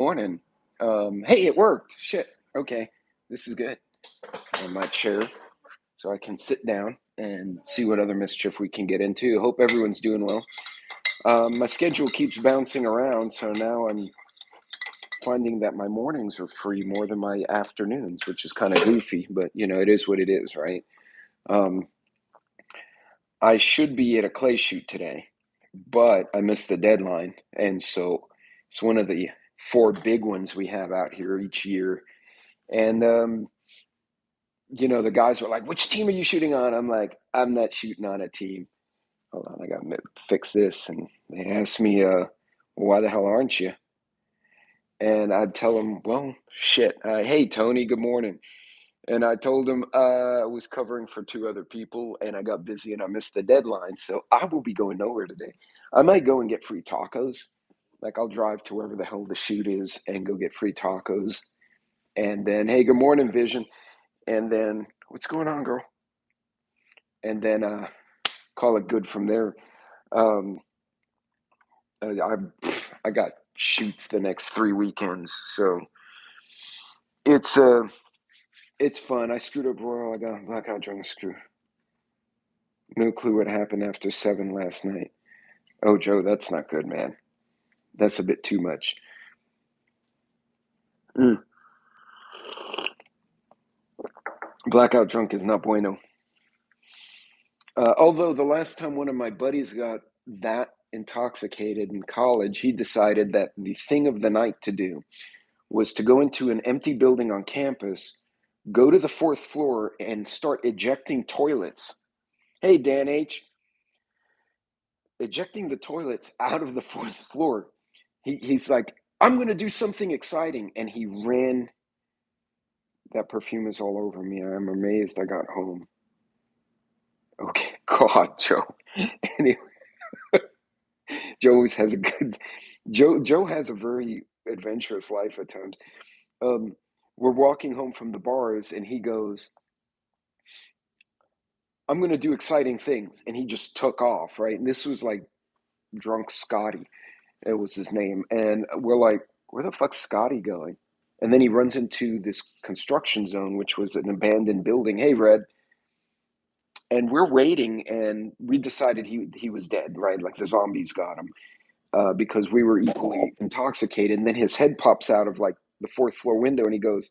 Morning. Hey, it worked. Shit. Okay, this is good. On my chair, so I can sit down and see what other mischief we can get into. Hope everyone's doing well. My schedule keeps bouncing around, so now I'm finding that my mornings are free more than my afternoons, which is kind of goofy, but it is what it is, right? Um, I should be at a clay shoot today, but I missed the deadline, and so it's one of the four big ones we have out here each year. And the guys were like, "Which team are you shooting on?" I'm like, "I'm not shooting on a team. Hold on, I got to fix this." And they asked me, "Why the hell aren't you?" And I'd tell them, "Well, shit. Hey, Tony, good morning." And I told him I was covering for two other people, and I got busy and I missed the deadline, so I will be going nowhere today. I might go and get free tacos. Like I'll drive to wherever the hell the shoot is and go get free tacos. And then, hey, good morning, Vision. And then, what's going on, girl? And then call it good from there. Um, I I got shoots the next 3 weekends, so it's uh it's fun. I screwed up Royal. I got blackout drunk screw. No clue what happened after 7 last night. Oh, Joe, that's not good, man. That's a bit too much. Mm. Blackout drunk is not bueno. Although the last time one of my buddies got that intoxicated in college, he decided that the thing of the night to do was to go into an empty building on campus, go to the fourth floor, and start ejecting toilets. Hey, Dan H., ejecting the toilets out of the fourth floor. He's like, "I'm going to do something exciting." And he ran. That perfume is all over me. I'm amazed I got home. Okay, God, Joe. Anyway, Joe always has a good. Joe has a very adventurous life at times. Um, we're walking home from the bars, and he goes, "I'm going to do exciting things." And he just took off, right? And this was like drunk Scotty, it was his name. And we're like, "Where the fuck's Scotty going?" And then he runs into this construction zone, which was an abandoned building. Hey, Red. And we're waiting, and we decided he was dead, right? Like the zombies got him because we were equally intoxicated. And then his head pops out of like the fourth floor window, and he goes,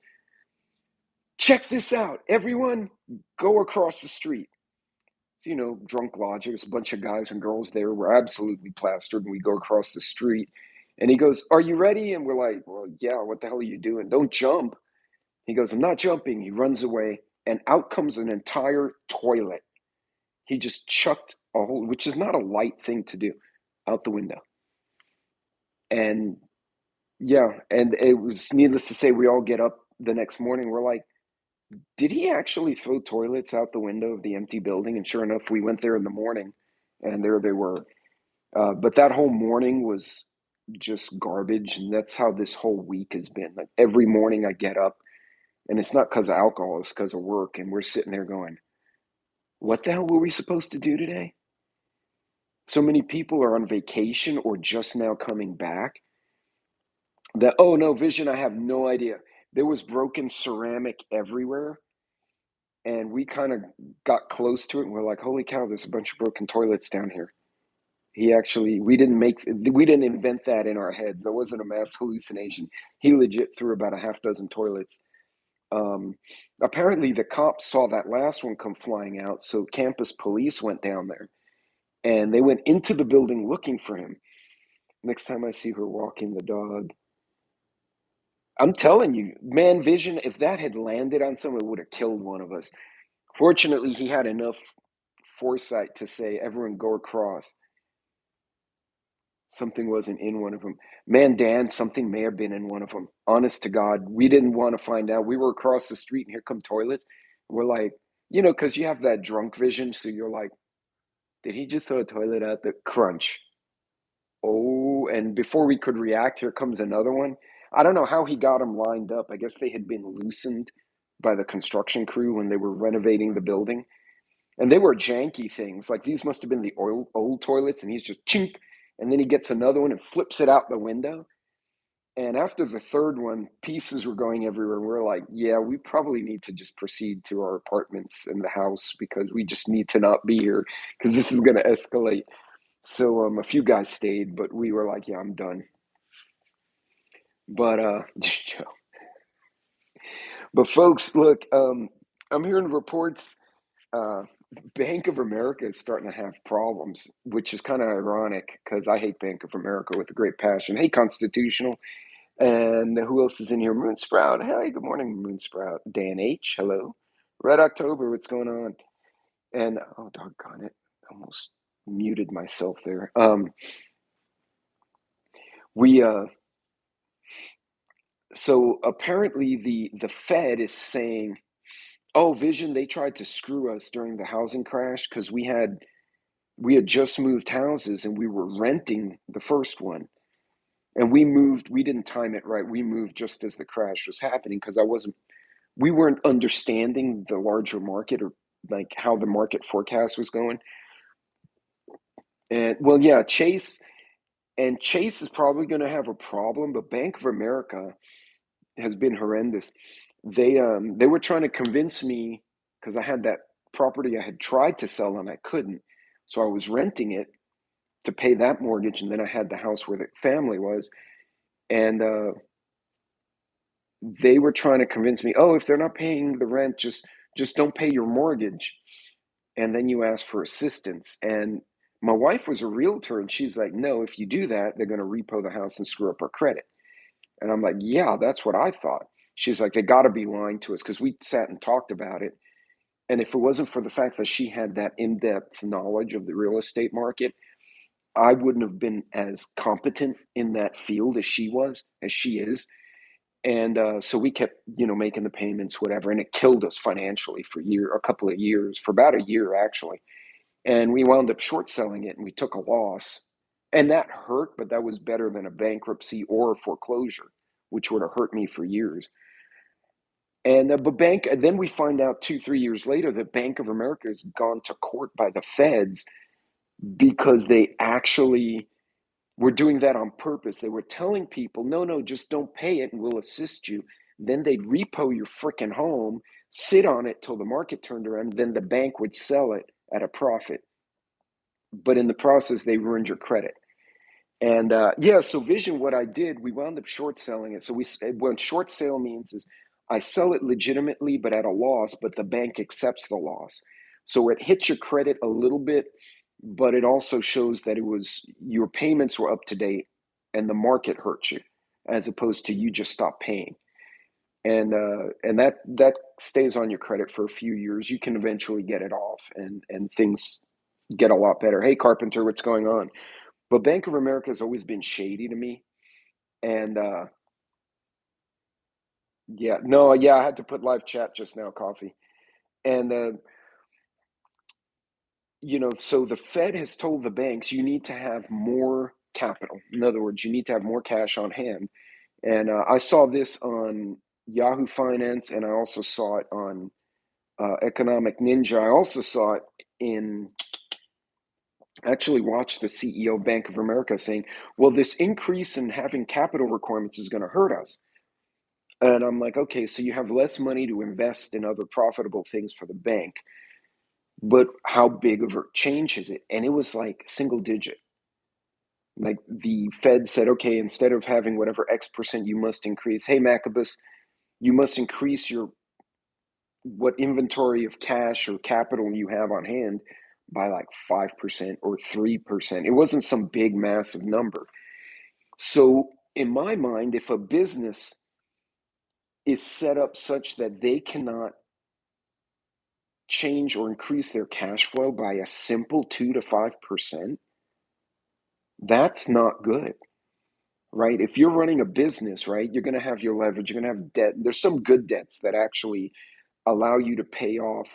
"Check this out. Everyone, go across the street." So, drunk logic. There's a bunch of guys and girls there. We're absolutely plastered, and we go across the street. And he goes, "Are you ready?" And we're like, "Well, yeah, what the hell are you doing? Don't jump." He goes, "I'm not jumping." He runs away, and out comes an entire toilet. He just chucked a whole, which is not a light thing to do, out the window. And yeah, and it was needless to say, we all get up the next morning. We're like, did he actually throw toilets out the window of the empty building? And sure enough, we went there in the morning, and there they were. But that whole morning was just garbage, and that's how this whole week has been. Like every morning I get up, and it's not because of alcohol, it's because of work, and we're sitting there going, what the hell were we supposed to do today? So many people are on vacation or just now coming back that, oh no, Vision, I have no idea. There was broken ceramic everywhere, and we kind of got close to it, and we're like, holy cow, there's a bunch of broken toilets down here. We didn't invent that in our heads. That wasn't a mass hallucination. He legit threw about a half dozen toilets. Um, Apparently, the cops saw that last one come flying out, so campus police went down there, and they went into the building looking for him. Next time I see her walking the dog, I'm telling you, man, Vision, if that had landed on someone, it would have killed one of us. Fortunately, he had enough foresight to say, everyone go across. Something wasn't in one of them. Man, Dan, something may have been in one of them. Honest to God, we didn't want to find out. We were across the street, and here come toilets. We're like, because you have that drunk vision. So you're like, did he just throw a toilet out the crunch? Oh, and before we could react, here comes another one. I don't know how he got them lined up. I guess they had been loosened by the construction crew when they were renovating the building. And they were janky things. Like these must have been the old toilets, and he's just chink. And then he gets another one and flips it out the window. And after the third one, pieces were going everywhere. We're like, yeah, we probably need to just proceed to our apartments in the house because we just need to not be here because this is going to escalate. So a few guys stayed, but we were like, yeah, I'm done. But but folks, look, I'm hearing reports. Uh, Bank of America is starting to have problems, which is kind of ironic because I hate Bank of America with a great passion. Hey, Constitutional. And who else is in here? Moonsprout. Hey, good morning, Moonsprout. Dan H. Hello. Red October. What's going on? And oh, doggone it, almost muted myself there. We So apparently the Fed is saying, oh, Vision, they tried to screw us during the housing crash because we had just moved houses and we were renting the first one. And we didn't time it right. We moved just as the crash was happening because we weren't understanding the larger market or like how the market forecast was going. And well, yeah, Chase is probably going to have a problem, but Bank of America has been horrendous. They were trying to convince me because I had that property I had tried to sell and I couldn't. So I was renting it to pay that mortgage, and then I had the house where the family was, and they were trying to convince me, oh, if they're not paying the rent, just don't pay your mortgage, and then you ask for assistance. And my wife was a realtor, and she's like, no, if you do that, they're going to repo the house and screw up our credit. And I'm like, yeah, that's what I thought. She's like, they got to be lying to us because we sat and talked about it. And if it wasn't for the fact that she had that in-depth knowledge of the real estate market, I wouldn't have been as competent in that field as she is. And so we kept, making the payments, whatever, and it killed us financially for a couple of years, for about a year actually. And we wound up short selling it, and we took a loss, and that hurt, but that was better than a bankruptcy or a foreclosure, which would have hurt me for years. And then we find out 2, 3 years later that Bank of America has gone to court by the feds because they actually were doing that on purpose. They were telling people, no, no, just don't pay it and we'll assist you. Then they'd repo your freaking home, sit on it till the market turned around, then the bank would sell it at a profit. But in the process, they ruined your credit. And yeah, so Vision, what I did, we wound up short selling it. So what short sale means is I sell it legitimately, but at a loss, but the bank accepts the loss. So it hits your credit a little bit, but it also shows that your payments were up to date and the market hurt you, as opposed to you just stopped paying. And that stays on your credit for a few years. You can eventually get it off, and things get a lot better. Hey, Carpenter, what's going on? But Bank of America has always been shady to me. And yeah, no, yeah, I had to put live chat just now, coffee. And so the Fed has told the banks you need to have more capital. In other words, you need to have more cash on hand. And I saw this on Yahoo Finance, and I also saw it on Economic Ninja. I also saw it in actually watched the CEO of Bank of America saying, well, this increase in having capital requirements is going to hurt us. And I'm like, okay, so you have less money to invest in other profitable things for the bank, but how big of a change is it? And it was like single digit. Like the Fed said, okay, instead of having whatever X% you must increase, hey, Macabus, you must increase what inventory of cash or capital you have on hand by like 5% or 3%. It wasn't some big, massive number. So in my mind, if a business is set up such that they cannot change or increase their cash flow by a simple 2 to 5%, that's not good, right? If you're running a business, right, you're going to have your leverage, you're going to have debt. There's some good debts that actually allow you to pay off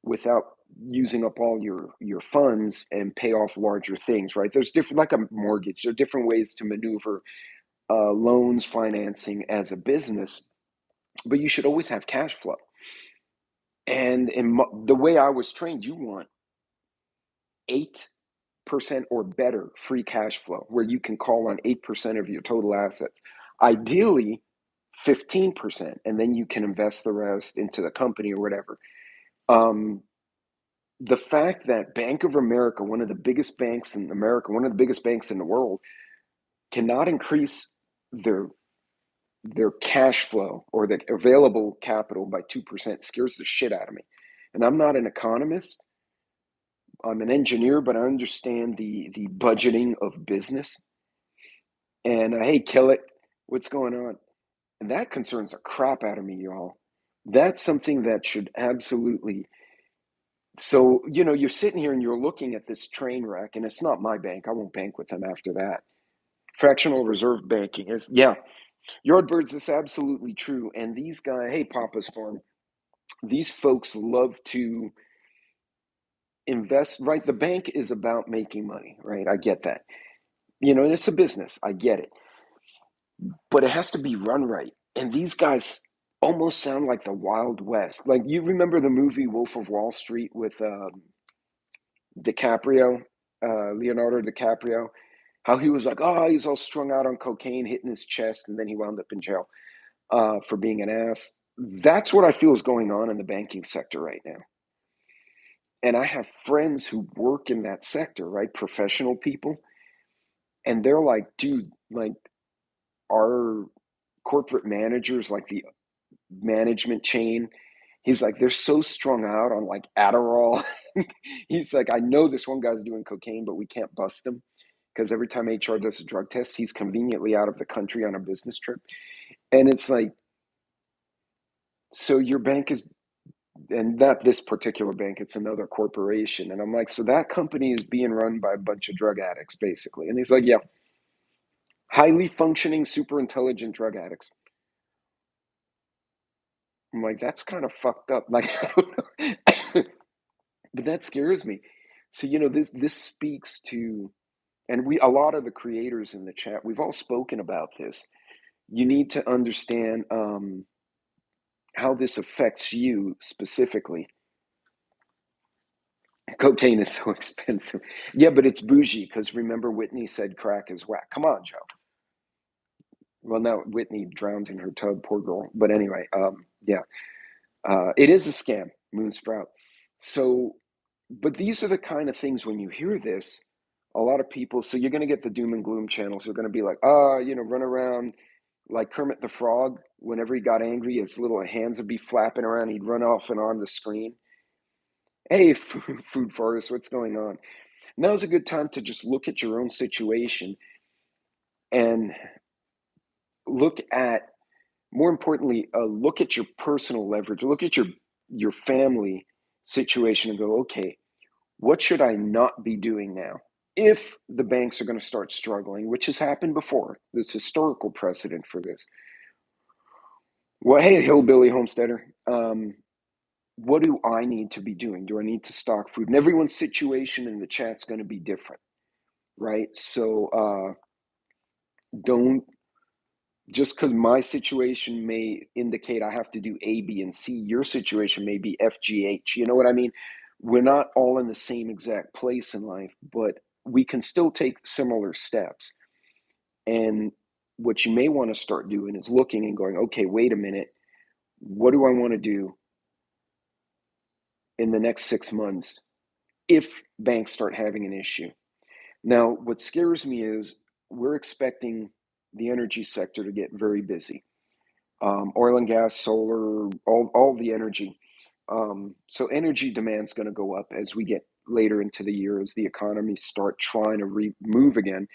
without using up all your funds and pay off larger things, right? There's different, like a mortgage, there are different ways to maneuver loans, financing as a business, but you should always have cash flow. And the way I was trained, you want 8% or better free cash flow, where you can call on 8% of your total assets. Ideally, 15%, and then you can invest the rest into the company or whatever. Um, the fact that Bank of America, one of the biggest banks in America, one of the biggest banks in the world, cannot increase their their cash flow or the available capital by 2% scares the shit out of me. And I'm not an economist. I'm an engineer, but I understand the budgeting of business. And hey, kill it. What's going on? And that concerns the crap out of me, y'all. That's something that should absolutely. So, you're sitting here and you're looking at this train wreck, and it's not my bank. I won't bank with them after that. Fractional reserve banking is, yeah, Yardbirds is absolutely true. And these guys, hey, Papa's Farm, these folks love to invest, right? The bank is about making money, right? I get that. And it's a business. I get it. But it has to be run right. And these guys almost sound like the Wild West. Like, you remember the movie Wolf of Wall Street with DiCaprio, Leonardo DiCaprio? How he was like, oh, he's all strung out on cocaine, hitting his chest, and then he wound up in jail for being an ass. That's what I feel is going on in the banking sector right now. And I have friends who work in that sector, right? Professional people. And they're like, dude, like, our corporate managers, like the management chain, he's like, they're so strung out on like Adderall. He's like, I know this one guy's doing cocaine, but we can't bust him because every time HR does a drug test, he's conveniently out of the country on a business trip. And it's like, so your bank is, and not this particular bank, it's another corporation. And I'm like, so that company is being run by a bunch of drug addicts, basically. And he's like, yeah, highly functioning, super intelligent drug addicts. I'm like, that's kind of fucked up. Like, I don't know. But that scares me. So, this speaks to, and a lot of the creators in the chat, we've all spoken about this. You need to understand how this affects you specifically. Cocaine is so expensive. Yeah, but it's bougie because remember Whitney said crack is whack. Come on, Joe. Well, no, Whitney drowned in her tub, poor girl. But anyway, yeah, it is a scam, Moonsprout. So, but these are the kind of things when you hear this, a lot of people, so you're going to get the doom and gloom channels who are going to be like, run around like Kermit the Frog. Whenever he got angry, his little hands would be flapping around. He'd run off and on the screen. Hey, Food Forest, what's going on? Now's a good time to just look at your own situation and look at, more importantly, look at your personal leverage, look at your family situation and go, okay, what should I not be doing now? If the banks are going to start struggling, which has happened before, there's historical precedent for this. Well, hey, hillbilly homesteader, what do I need to be doing? Do I need to stock food? And everyone's situation in the chat's going to be different, right? So don't, just because my situation may indicate I have to do A, B, and C, your situation may be F, G, H. You know what I mean? We're not all in the same exact place in life, but we can still take similar steps. And what you may want to start doing is looking and going, okay, wait a minute. What do I want to do in the next 6 months if banks start having an issue? Now, what scares me is we're expecting the energy sector to get very busy. Oil and gas, solar, all the energy. So energy demand is going to go up as we get later into the year, as the economy start trying to move again.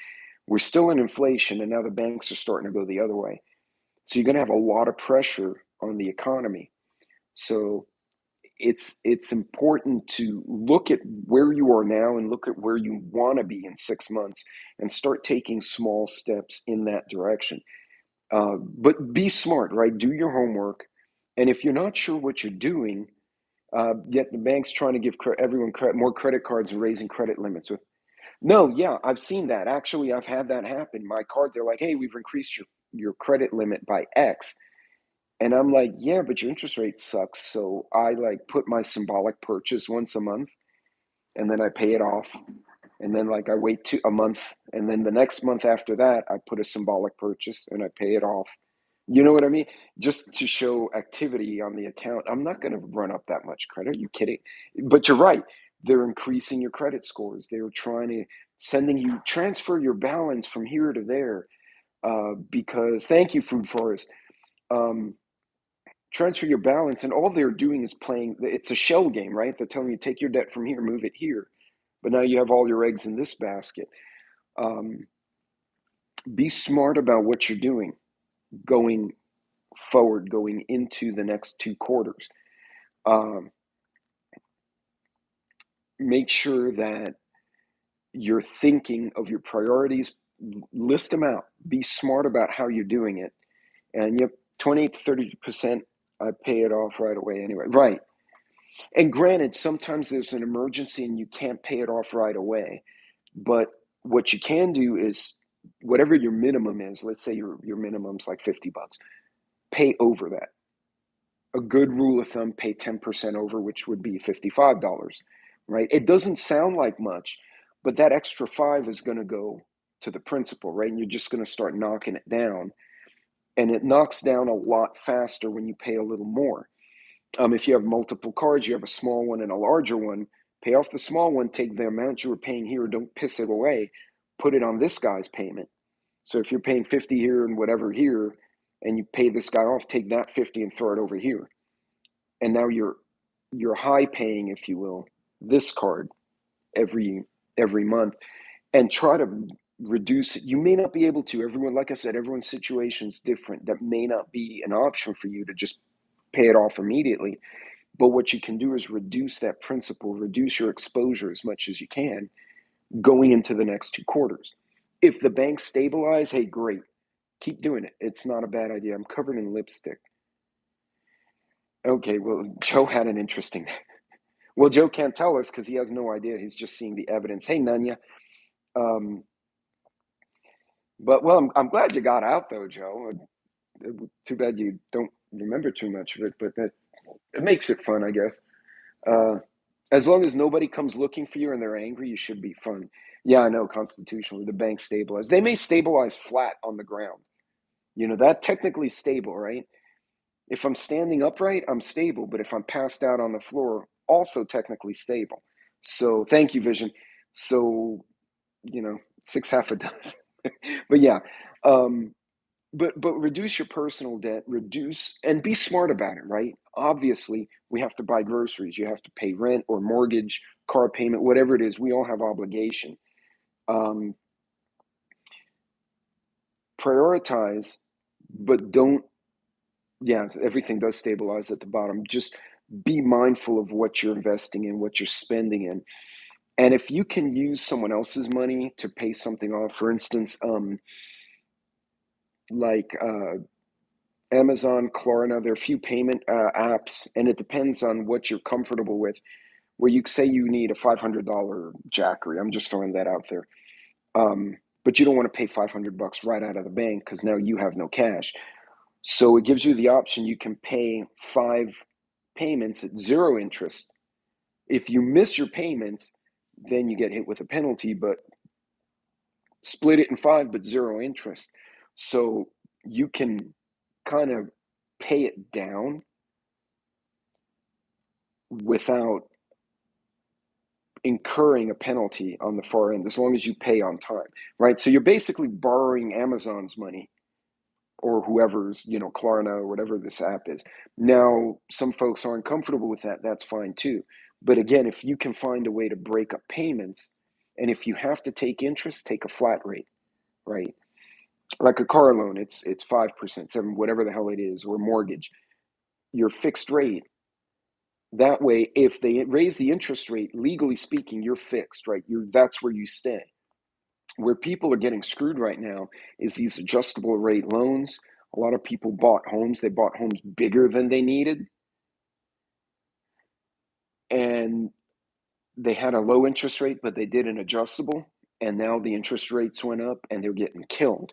We're still in inflation, and now the banks are starting to go the other way. So you're going to have a lot of pressure on the economy. So it's important to look at where you are now and look at where you want to be in 6 months and start taking small steps in that direction. But be smart, right? Do your homework. And if you're not sure what you're doing, yet the bank's trying to give everyone more credit cards and raising credit limits. No, yeah, I've seen that. Actually, I've had that happen. My card, they're like, hey, we've increased your credit limit by X. And I'm like, yeah, but your interest rate sucks. So I like put my symbolic purchase once a month and then I pay it off. And then like I wait a month, and then the next month after that, I put a symbolic purchase and I pay it off. You know what I mean? Just to show activity on the account. I'm not going to run up that much credit. Are you kidding? But you're right. They're increasing your credit scores. They're trying to sending you transfer your balance from here to there. Because thank you, Food Forest. Um, Transfer your balance, and all they're doing is playing. It's a shell game, right? They're telling you take your debt from here, move it here, but now you have all your eggs in this basket. Um, be smart about what you're doing going forward, going into the next 2 quarters. Um, Make sure that you're thinking of your priorities, list them out, be smart about how you're doing it. And yep, 20 to 30%, I pay it off right away anyway. Right. And granted, sometimes there's an emergency and you can't pay it off right away. But what you can do is whatever your minimum is, let's say your minimum's like $50, pay over that. A good rule of thumb, pay 10% over, which would be $55, right? It doesn't sound like much, but that extra five is going to go to the principal, right? And you're just going to start knocking it down. And it knocks down a lot faster when you pay a little more. If you have multiple cards, you have a small one and a larger one, pay off the small one, take the amount you were paying here, don't piss it away, put it on this guy's payment. So if you're paying 50 here and whatever here, and you pay this guy off, take that 50 and throw it over here. And now you're high paying, if you will, this card every month, and try to reduce it. You may not be able to. Everyone, like I said, everyone's situation is different. That may not be an option for you to just pay it off immediately. But what you can do is reduce that principal, reduce your exposure as much as you can going into the next 2 quarters. If the banks stabilize, hey, great. Keep doing it. It's not a bad idea. I'm covered in lipstick. Okay, well, Joe had an interesting. Well, Joe can't tell us because he has no idea. He's just seeing the evidence. Hey, Nanya. Um, but well, I'm glad you got out though, Joe. Too bad you don't remember too much of it, but it makes it fun, I guess. Uh, as long as nobody comes looking for you and they're angry, you should be fun. Yeah, I know. Constitutionally, the banks stabilize. They may stabilize flat on the ground. You know that technically stable, right? If I'm standing upright, I'm stable. But if I'm passed out on the floor, also technically stable. So thank you, Vision. So six half a dozen. But yeah, um, but reduce your personal debt, reduce and be smart about it, right? Obviously, we have to buy groceries, you have to pay rent or mortgage, car payment, whatever it is. We all have obligation. Um, Prioritize, but don't. Yeah, everything does stabilize at the bottom. Just be mindful of what you're investing in, what you're spending in. And if you can use someone else's money to pay something off, for instance, like Amazon, Klarna, there are a few payment apps, and it depends on what you're comfortable with. Where you say you need a $500 jackery, I'm just throwing that out there. But you don't want to pay $500 right out of the bank because now you have no cash. So it gives you the option. You can pay 5 payments at zero interest. If you miss your payments, then you get hit with a penalty, but split it in 5, but zero interest. So you can kind of pay it down without incurring a penalty on the far end, as long as you pay on time, right? So you're basically borrowing Amazon's money or whoever's, Klarna or whatever this app is. Now, some folks aren't comfortable with that. That's fine too. But again, if you can find a way to break up payments, and if you have to take interest, take a flat rate, right? Like a car loan, it's 5%, 7, whatever the hell it is, or mortgage. Your fixed rate. That way, if they raise the interest rate, legally speaking, you're fixed, right? That's where you stay. Where people are getting screwed right now is these adjustable rate loans. A lot of people bought homes. They bought homes bigger than they needed. And they had a low interest rate, but they did an adjustable. And now the interest rates went up and they're getting killed.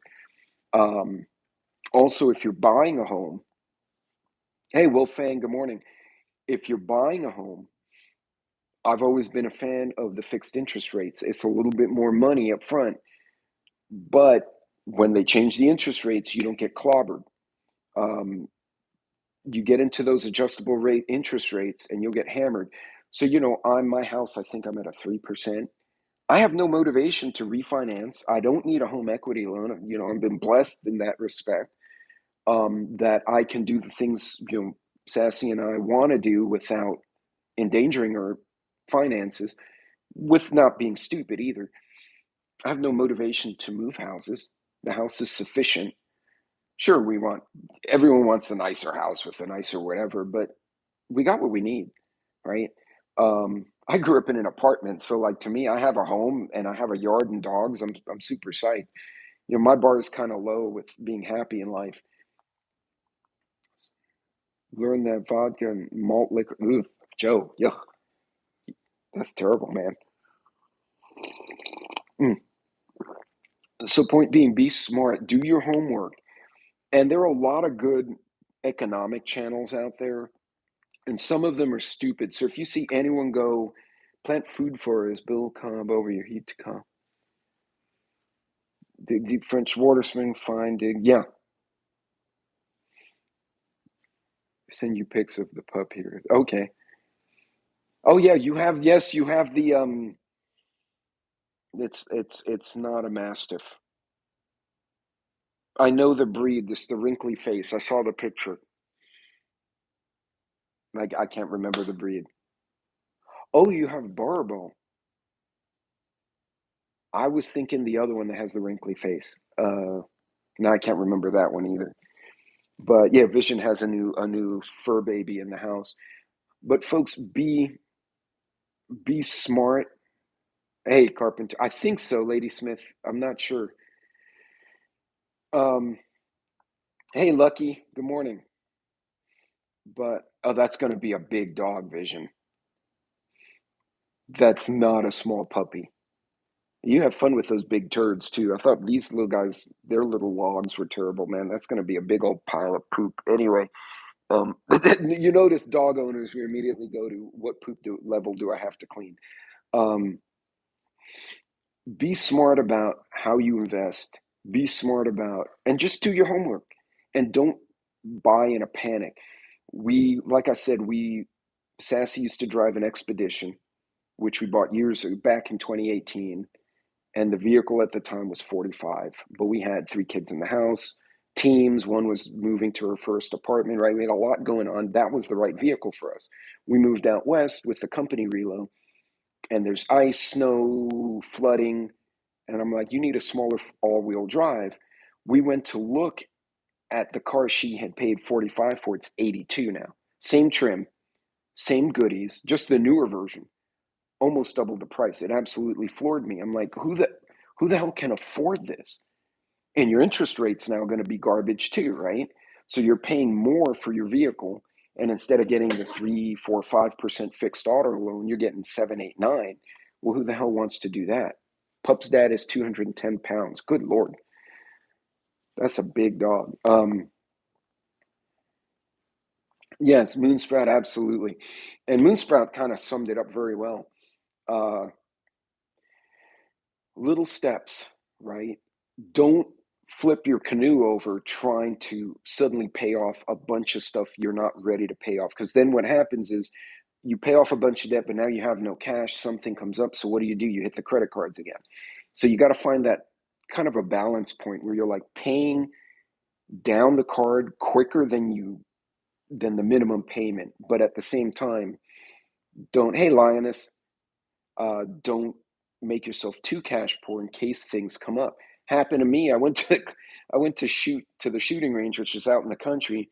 Um, Also, if you're buying a home, hey, Will Fang, good morning. If you're buying a home, I've always been a fan of the fixed interest rates. It's a little bit more money up front, but when they change the interest rates, you don't get clobbered. Um, you get into those adjustable rate interest rates and you'll get hammered. So, on my house, I think I'm at a 3%. I have no motivation to refinance. I don't need a home equity loan. I've been blessed in that respect, that I can do the things, Sassy and I want to do without endangering our finances, with not being stupid either. I have no motivation to move houses. The house is sufficient. Sure, everyone wants a nicer house with a nicer whatever, but we got what we need, right? I grew up in an apartment, so like to me, I have a home and I have a yard and dogs. I'm super psyched. My bar is kind of low with being happy in life. Learn that vodka and malt liquor. Ooh, Joe, yeah, that's terrible, man. Mm. So point being, be smart, do your homework. And there are a lot of good economic channels out there, and some of them are stupid. So if you see anyone go, plant food forest, build cob over your heat to cob, dig deep French water spring, find, dig, yeah. Send you pics of the pup here. Okay. Oh yeah, yes, you have the it's not a mastiff. I know the breed, this the wrinkly face. I saw the picture. Like I can't remember the breed. Oh, you have Barbo. I was thinking the other one that has the wrinkly face. No, I can't remember that one either. But yeah, Vision has a new fur baby in the house. But folks, be smart. Hey, Carpenter. I think so, Lady Smith. I'm not sure. Um, hey, Lucky. Good morning. But oh, that's going to be a big dog, Vision. That's not a small puppy. You have fun with those big turds too. I thought these little guys, their little logs were terrible, man. That's going to be a big old pile of poop. Anyway, you notice dog owners, we immediately go to what level do I have to clean? Um, be smart about how you invest. Be smart about, and just do your homework, and don't buy in a panic. Like I said, Sassy used to drive an Expedition, which we bought years back in 2018, and the vehicle at the time was 45. But we had three kids in the house, teams. One was moving to her first apartment. Right, we had a lot going on. That was the right vehicle for us. We moved out west with the company relo, and there's ice, snow, flooding, and I'm like, you need a smaller all-wheel drive. We went to look at the car she had paid 45 for. It's 82 now. Same trim, same goodies, just the newer version. Almost double the price. It absolutely floored me. I'm like, who the hell can afford this? And your interest rate's now going to be garbage too, right? So you're paying more for your vehicle, and instead of getting the 3, 4, 5% fixed auto loan, you're getting 7, 8, 9. Well, who the hell wants to do that? Pup's dad is 210 pounds. Good Lord. That's a big dog. Yes, Moonsprout, absolutely. And Moonsprout kind of summed it up very well. Uh, little steps, right? Don't flip your canoe over trying to suddenly pay off a bunch of stuff you're not ready to pay off. Because then what happens is you pay off a bunch of debt, but now you have no cash. Something comes up. So what do? You hit the credit cards again. So you got to find that kind of a balance point where you're like paying down the card quicker than the minimum payment, but at the same time, don't. Hey, Lioness, don't make yourself too cash poor in case things come up. Happened to me. I went to shoot to the shooting range, which is out in the country.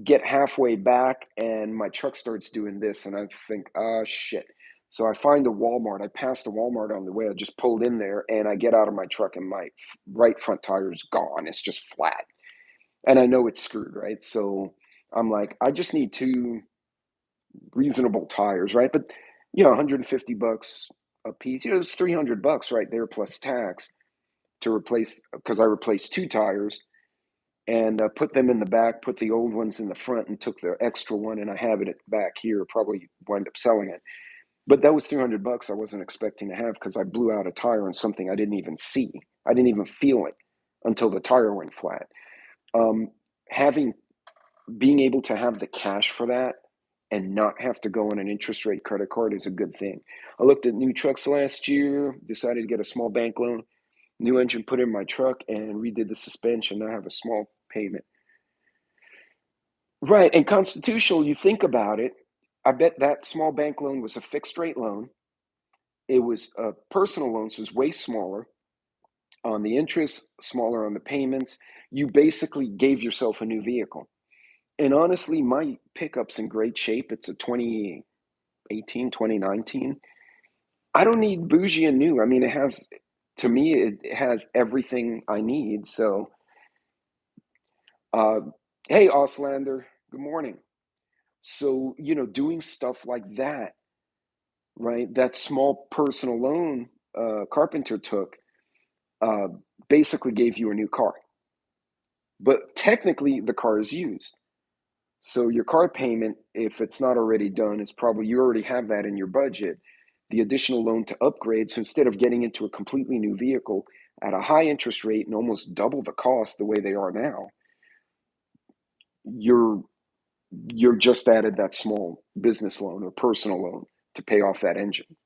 Get halfway back, and my truck starts doing this, and I think, ah, shit. So I find a Walmart. I passed a Walmart on the way. I just pulled in there, and I get out of my truck, and my right front tire is gone. It's just flat, and I know it's screwed, right? So I'm like, I just need two reasonable tires, right? But 150 bucks a piece. It's 300 bucks right there plus tax to replace, because I replaced two tires and put them in the back, put the old ones in the front, and took the extra one, and I have it back here. Probably wind up selling it. But that was $300 I wasn't expecting to have because I blew out a tire on something I didn't even see. I didn't even feel it until the tire went flat. Um, having being able to have the cash for that and not have to go on an interest rate credit card is a good thing. I looked at new trucks last year, decided to get a small bank loan, new engine put in my truck, and redid the suspension. Now I have a small payment. Right. And constitutional, you think about it, I bet that small bank loan was a fixed rate loan. It was a personal loan, so it was way smaller on the interest, smaller on the payments. You basically gave yourself a new vehicle. And honestly, my pickup's in great shape. It's a 2018, 2019. I don't need bougie and new. I mean, it has, to me, it has everything I need. So, uh, hey, Auslander, good morning. So, doing stuff like that, right? That small personal loan Carpenter took uh, basically gave you a new car. But technically, the car is used. So your car payment, if it's not already done, is probably you already have that in your budget. The additional loan to upgrade. So instead of getting into a completely new vehicle at a high interest rate and almost double the cost the way they are now, you're just added that small business loan or personal loan to pay off that engine.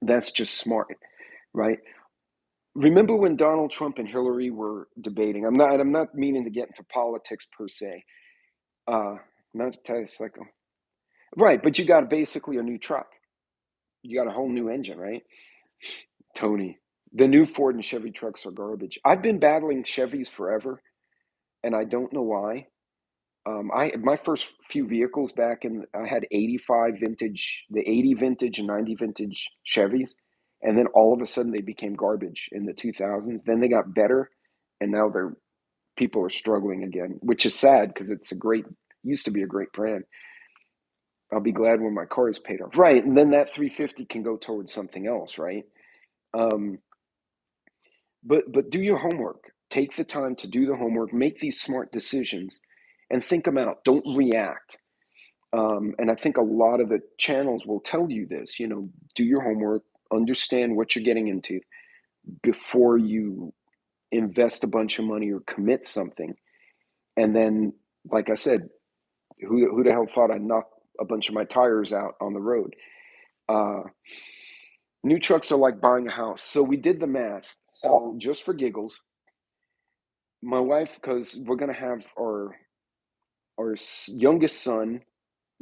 That's just smart, right? Remember when Donald Trump and Hillary were debating? I'm not meaning to get into politics per se. Uh, not to tell you, it's like, right, but you got basically a new truck. You got a whole new engine, right? Tony, the new Ford and Chevy trucks are garbage. I've been battling Chevys forever, and I don't know why. I my first few vehicles back in I had 85 vintage, the 80 vintage and 90 vintage Chevys, and then all of a sudden they became garbage in the 2000s. Then they got better, and now they're people are struggling again, which is sad because it's a great used to be a great brand. I'll be glad when my car is paid off. Right, and then that 350 can go towards something else, right? Um, but do your homework. Take the time to do the homework, make these smart decisions, and think them out. Don't react. And I think a lot of the channels will tell you this. Do your homework, understand what you're getting into before you invest a bunch of money or commit something. And then, like I said, who the hell thought I'd knock a bunch of my tires out on the road? Uh, New trucks are like buying a house. So we did the math. So just for giggles, my wife, because we're gonna have our youngest son,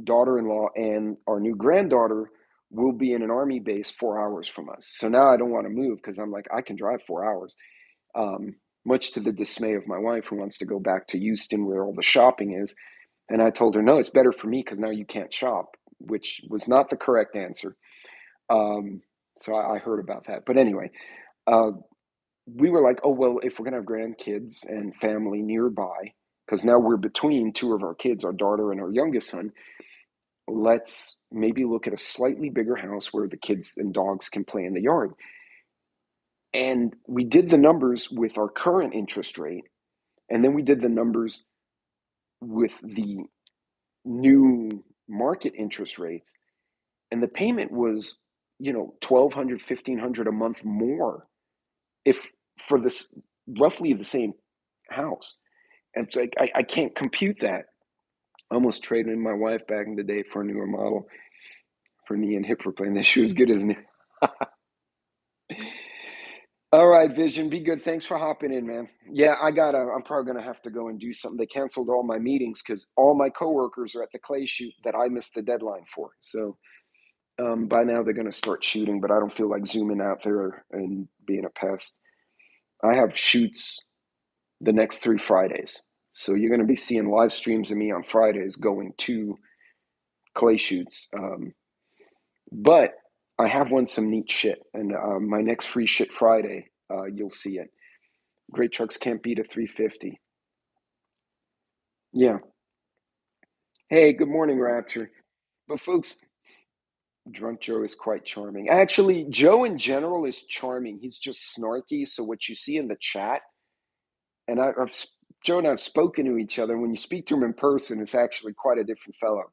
daughter-in-law, and our new granddaughter will be in an army base 4 hours from us. So now I don't want to move because I'm like I can drive 4 hours. Much to the dismay of my wife, who wants to go back to Houston where all the shopping is. And I told her, no, it's better for me because now you can't shop, which was not the correct answer. Um, so I heard about that. But anyway, uh, we were like, oh, well, if we're going to have grandkids and family nearby, because now we're between two of our kids, our daughter and our youngest son, let's maybe look at a slightly bigger house where the kids and dogs can play in the yard. And we did the numbers with our current interest rate, and then we did the numbers with the new market interest rates, and the payment was, 1,200, 1,500 a month more if for this roughly the same house. And it's like I can't compute that. I almost traded in my wife back in the day for a newer model for knee and hip replacement. She was good as new. All right, Vision, be good. Thanks for hopping in, man. Yeah, I'm probably gonna have to go and do something. They canceled all my meetings because all my coworkers are at the clay shoot that I missed the deadline for. So by now they're gonna start shooting, but I don't feel like zooming out there and being a pest. I have shoots the next 3 Fridays. So you're going to be seeing live streams of me on Fridays going to clay shoots. But I have won some neat shit. And my next free shit Friday, you'll see it. Great trucks can't beat a 350. Yeah. Hey, good morning, Raptor. But folks, Drunk Joe is quite charming. Actually, Joe in general is charming. He's just snarky. So what you see in the chat, and Joe and I have spoken to each other. When you speak to him in person, it's actually quite a different fellow.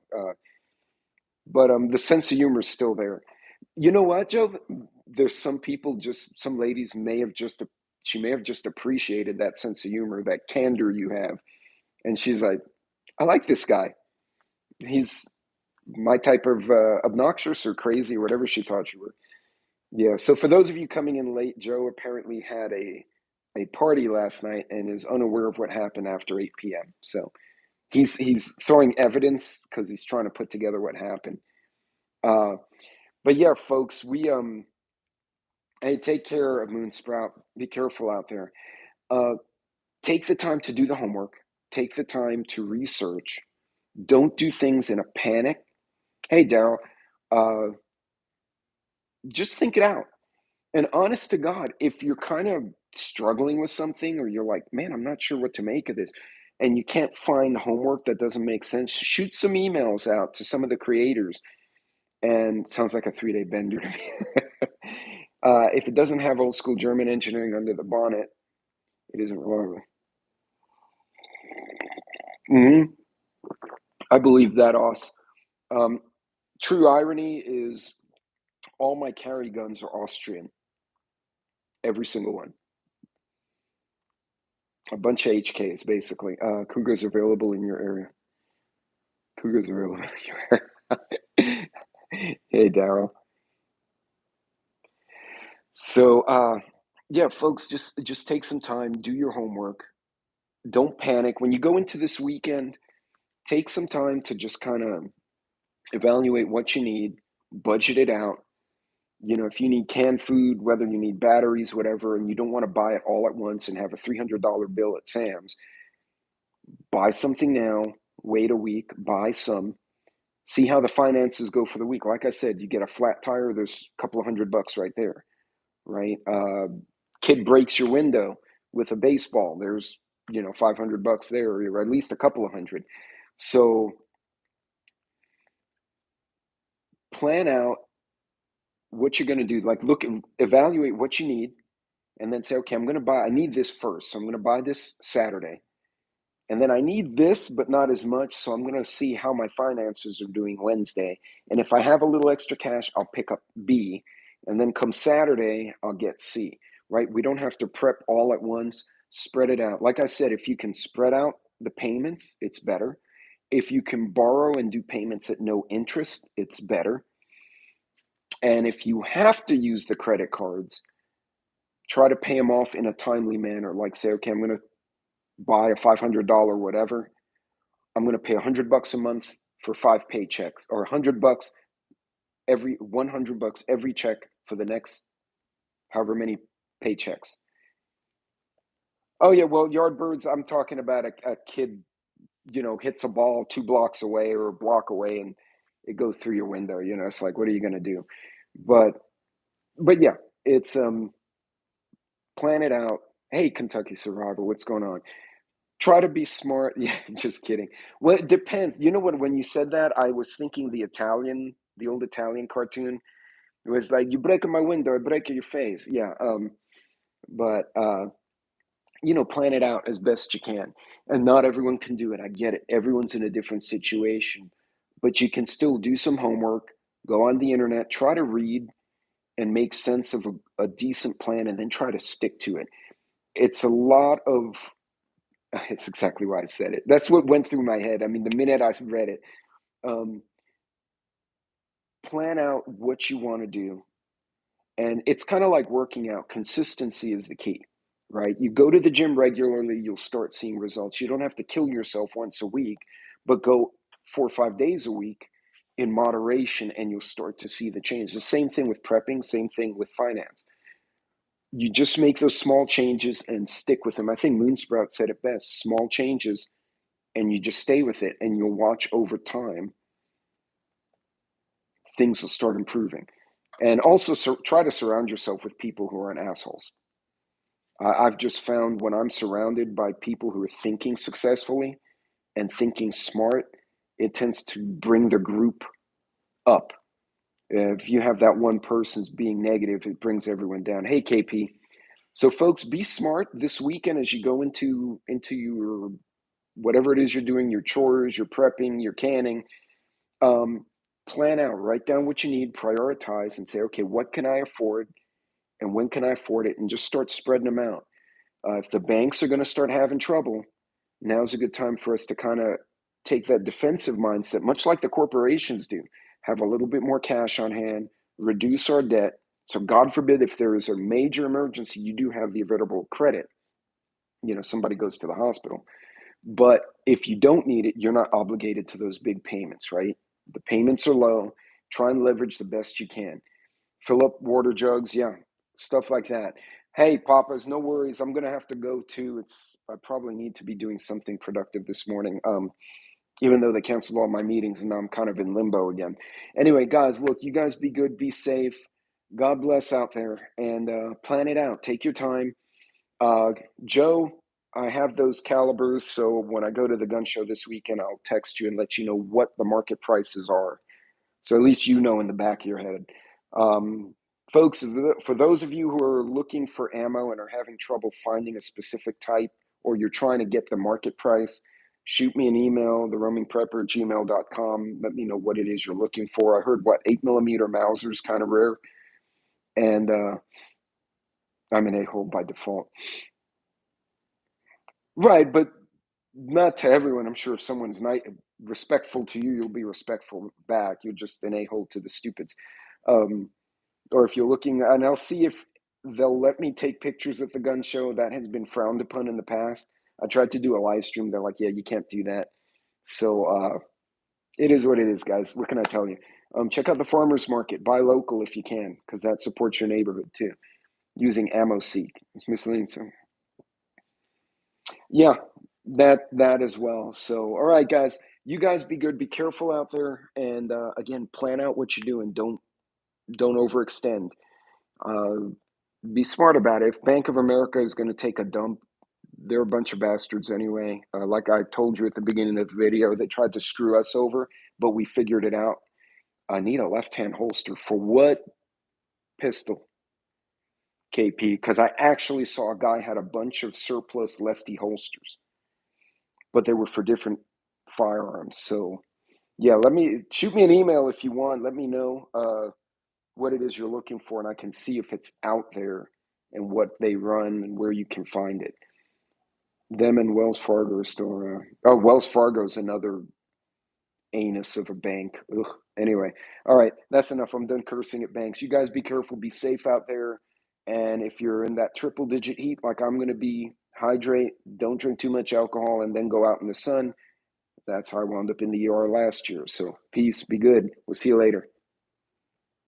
But the sense of humor is still there. You know what, Joe? There's some people, just some ladies may have just, she may have just appreciated that sense of humor, that candor you have. And she's like, I like this guy. He's my type of obnoxious or crazy or whatever she thought you were. Yeah. So for those of you coming in late, Joe apparently had a party last night and is unaware of what happened after 8 p.m. So he's throwing evidence because he's trying to put together what happened. Uh, but yeah, folks, we hey, take care of Moon Sprout. Be careful out there. Uh, take the time to do the homework. Take the time to research. Don't do things in a panic. Hey, Daryl, uh, just think it out. And honest to God, if you're kind of struggling with something or you're like, man, I'm not sure what to make of this, and you can't find homework that doesn't make sense, shoot some emails out to some of the creators. And sounds like a 3-day bender to me. If it doesn't have old school German engineering under the bonnet, it isn't reliable. Mm-hmm. I believe that, Os. Um, true irony is all my carry guns are Austrian, every single one. A bunch of HKs, basically. Cougars available in your area. Cougars available in your area. Hey, Daryl. So, yeah, folks, just take some time, do your homework. Don't panic when you go into this weekend. Take some time to just kind of evaluate what you need, budget it out. If you need canned food, whether you need batteries, whatever, and you don't want to buy it all at once and have a $300 bill at Sam's, buy something now, wait a week, buy some, see how the finances go for the week. Like I said, you get a flat tire, there's a couple of $100 right there, right? Kid breaks your window with a baseball, there's, $500 there, or at least a couple of hundred. So plan out what you're going to do. Like, look, evaluate what you need, and then say, okay, I need this first. So I'm going to buy this Saturday. And then I need this, but not as much. So I'm going to see how my finances are doing Wednesday. And if I have a little extra cash, I'll pick up B. And then come Saturday, I'll get C, right? We don't have to prep all at once, spread it out. Like I said, if you can spread out the payments, it's better. If you can borrow and do payments at no interest, it's better. And if you have to use the credit cards, try to pay them off in a timely manner. Like, say, okay, I'm going to buy a $500 whatever. I'm going to pay $100 a month for 5 paychecks, or $100 every $100 every check for the next however many paychecks. Oh yeah, well, Yardbirds, I'm talking about a kid, hits a ball 2 blocks away or a block away, and it goes through your window. It's like, what are you going to do? But yeah, it's plan it out. Hey, Kentucky Survivor, what's going on? Try to be smart. Yeah, just kidding. Well, it depends. You know what? When you said that, I was thinking the old Italian cartoon. It was like, you break my window, I break your face. Yeah. But plan it out as best you can. And not everyone can do it. I get it. Everyone's in a different situation. But you can still do some homework, go on the internet, try to read and make sense of a decent plan, and then try to stick to it. It's a lot of It's exactly why I said it. That's what went through my head. I mean, the minute I read it, um, plan out what you want to do. And it's kind of like working out. Consistency is the key, right? You go to the gym regularly, you'll start seeing results. You don't have to kill yourself once a week, but go 4 or 5 days a week in moderation, and you'll start to see the change. The same thing with prepping, same thing with finance. You just make those small changes and stick with them. I think Moonsprout said it best: small changes, and you just stay with it, and you'll watch over time things will start improving. And also, try to surround yourself with people who aren't assholes. I've just found when I'm surrounded by people who are thinking successfully and thinking smart, it tends to bring the group up. If you have that one person's being negative, it brings everyone down. Hey, KP. So, folks, be smart this weekend as you go into your whatever it is you're doing, your chores, your prepping, your canning. Um, plan out, write down what you need, prioritize, and say, okay, what can I afford and when can I afford it? And just start spreading them out. If the banks are going to start having trouble, now's a good time for us to kind of take that defensive mindset, much like the corporations do, have a little bit more cash on hand, reduce our debt. So, God forbid, if there is a major emergency, you do have the available credit. Somebody goes to the hospital. But if you don't need it, you're not obligated to those big payments, right? The payments are low. Try and leverage the best you can. Fill up water jugs, yeah, stuff like that. Hey, Papas, no worries. I'm gonna have to go too. I probably need to be doing something productive this morning. Even though they canceled all my meetings and now I'm kind of in limbo again. Anyway, guys, look, you guys be good, be safe. God bless out there, and plan it out. Take your time. Uh, Joe, I have those calibers, so when I go to the gun show this weekend, I'll text you and let you know what the market prices are. So at least you know in the back of your head. Folks, for those of you who are looking for ammo and are having trouble finding a specific type, or you're trying to get the market price, shoot me an email, theroamingprepper@gmail.com. Let me know what it is you're looking for. I heard, 8mm Mauser's kind of rare, and I'm an a-hole by default. Right, but not to everyone. I'm sure if someone's respectful to you, you'll be respectful back. You're just an a-hole to the stupids. Or if you're looking, and I'll see if they'll let me take pictures at the gun show. That has been frowned upon in the past. I tried to do a live stream. They're like, yeah, you can't do that. So it is what it is, guys. What can I tell you? Check out the farmer's market. Buy local if you can, because that supports your neighborhood too. Using Ammo Seek. It's misleading. So yeah, that as well. So all right, guys. You guys be good. Be careful out there, and again, plan out what you're doing. Don't overextend. Uh, be smart about it. If Bank of America is going to take a dump, they're a bunch of bastards anyway. Like I told you at the beginning of the video, they tried to screw us over, but we figured it out. I need a left-hand holster. For what pistol, KP? Because I actually saw a guy had a bunch of surplus lefty holsters, but they were for different firearms. So yeah, shoot me an email if you want. Let me know what it is you're looking for, and I can see if it's out there and what they run and where you can find it. Them and Wells Fargo store. Wells Fargo's another anus of a bank. Ugh. Anyway, all right, that's enough. I'm done cursing at banks. You guys be careful, be safe out there. And if you're in that triple digit heat, like I'm going to be, hydrate, don't drink too much alcohol, and then go out in the sun. That's how I wound up in the ER last year. So peace, be good. We'll see you later.